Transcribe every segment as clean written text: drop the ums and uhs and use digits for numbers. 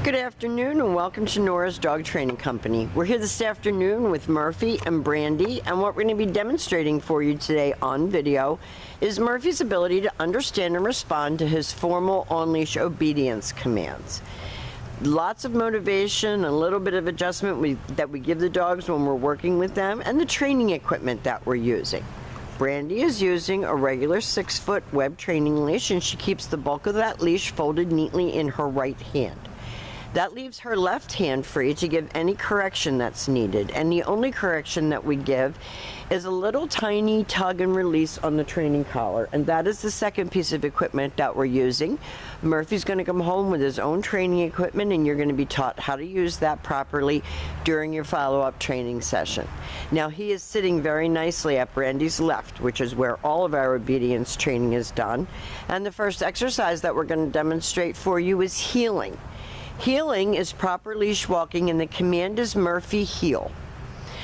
Good afternoon and welcome to Nora's Dog Training Company. We're here this afternoon with Murphy and Brandy, and what we're going to be demonstrating for you today on video is Murphy's ability to understand and respond to his formal on-leash obedience commands. Lots of motivation, a little bit of adjustment that we give the dogs when we're working with them, and the training equipment that we're using. Brandy is using a regular 6-foot web training leash, and she keeps the bulk of that leash folded neatly in her right hand. That leaves her left hand free to give any correction that's needed, and the only correction that we give is a little tiny tug and release on the training collar, and that is the second piece of equipment that we're using. Murphy's going to come home with his own training equipment, and you're going to be taught how to use that properly during your follow-up training session. Now, he is sitting very nicely at Brandy's left, which is where all of our obedience training is done, and the first exercise that we're going to demonstrate for you is heeling. Heeling is proper leash walking, and the command is Murphy heel.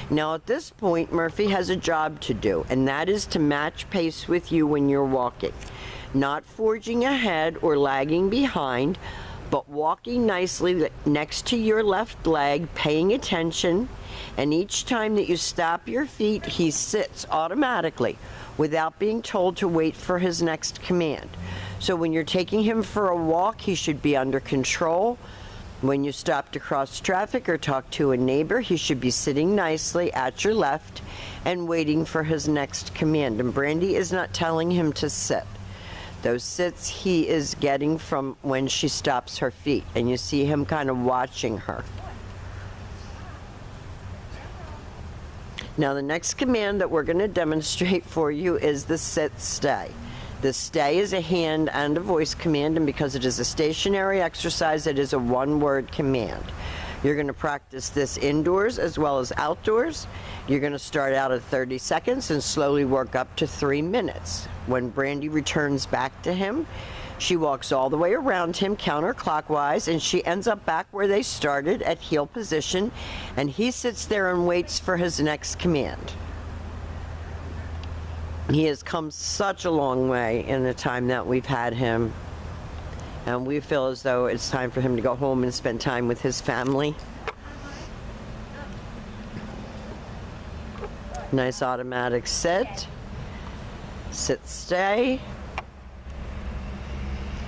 Now at this point, Murphy has a job to do, and that is to match pace with you when you're walking. Not forging ahead or lagging behind, but walking nicely next to your left leg, paying attention, and each time that you stop your feet, he sits automatically without being told to wait for his next command. So when you're taking him for a walk, he should be under control. When you stop to cross traffic or talk to a neighbor, he should be sitting nicely at your left and waiting for his next command. And Brandy is not telling him to sit. Those sits he is getting from when she stops her feet, and you see him kind of watching her. Now the next command that we're going to demonstrate for you is the sit stay. The stay is a hand and a voice command, and because it is a stationary exercise, it is a one-word command. You're going to practice this indoors as well as outdoors. You're going to start out at 30 seconds and slowly work up to 3 minutes. When Brandy returns back to him, she walks all the way around him counterclockwise, and she ends up back where they started at heel position, and he sits there and waits for his next command. He has come such a long way in the time that we've had him, and we feel as though it's time for him to go home and spend time with his family. Nice automatic sit, stay.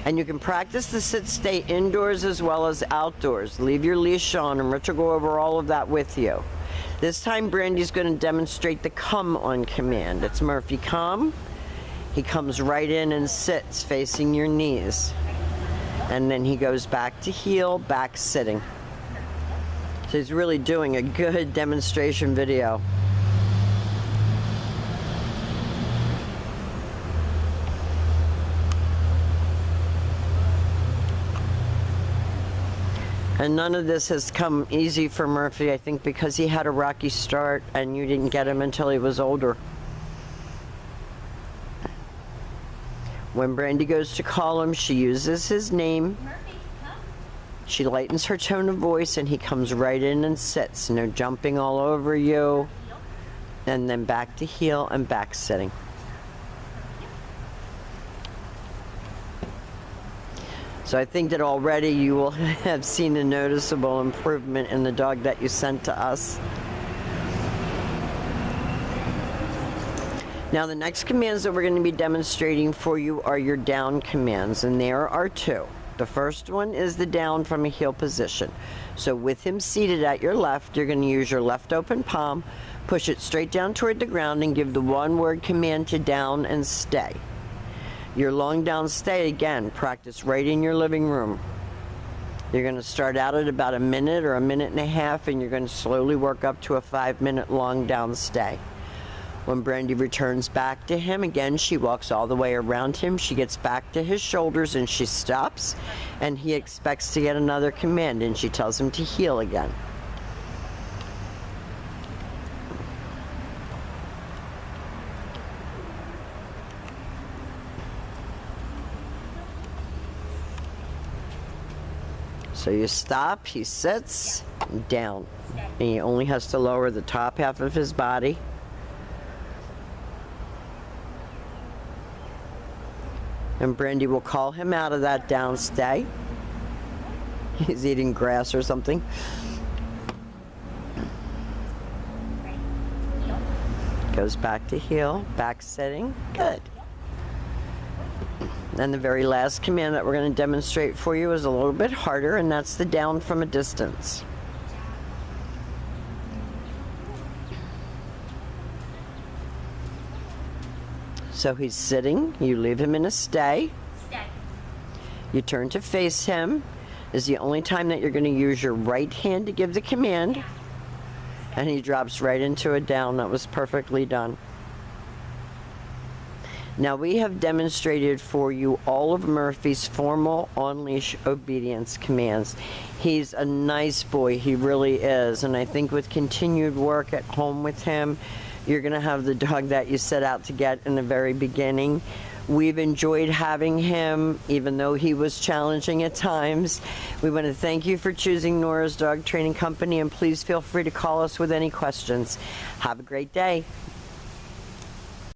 And you can practice the sit stay indoors as well as outdoors. Leave your leash on, and Rich will go over all of that with you. This time Brandy's going to demonstrate the come on command. It's Murphy come. He comes right in and sits facing your knees. And then he goes back to heel, back sitting. So he's really doing a good demonstration video. And none of this has come easy for Murphy, I think, because he had a rocky start and you didn't get him until he was older. When Brandy goes to call him, she uses his name. Murphy, come. She lightens her tone of voice, and he comes right in and sits. No jumping all over you. And then back to heel and back sitting. So I think that already you will have seen a noticeable improvement in the dog that you sent to us. Now the next commands that we're going to be demonstrating for you are your down commands, and there are two. The first one is the down from a heel position. So with him seated at your left, you're going to use your left open palm, push it straight down toward the ground, and give the one-word command to down and stay. Your long down stay, again, practice right in your living room. You're going to start out at about a minute or a minute and a half, and you're going to slowly work up to a 5-minute long down stay. When Brandy returns back to him, again, she walks all the way around him. She gets back to his shoulders and she stops, and he expects to get another command, and she tells him to heel again. So you stop, he sits, down. And he only has to lower the top half of his body. And Brandy will call him out of that down stay. He's eating grass or something. Goes back to heel, back sitting. Good. And the very last command that we're going to demonstrate for you is a little bit harder, and that's the down from a distance. So he's sitting, you leave him in a stay. Stay. You turn to face him. This is the only time that you're going to use your right hand to give the command. And he drops right into a down. That was perfectly done. Now we have demonstrated for you all of Murphy's formal on-leash obedience commands. He's a nice boy, he really is. And I think with continued work at home with him, you're going to have the dog that you set out to get in the very beginning. We've enjoyed having him, even though he was challenging at times. We want to thank you for choosing Nora's Dog Training Company, and please feel free to call us with any questions. Have a great day.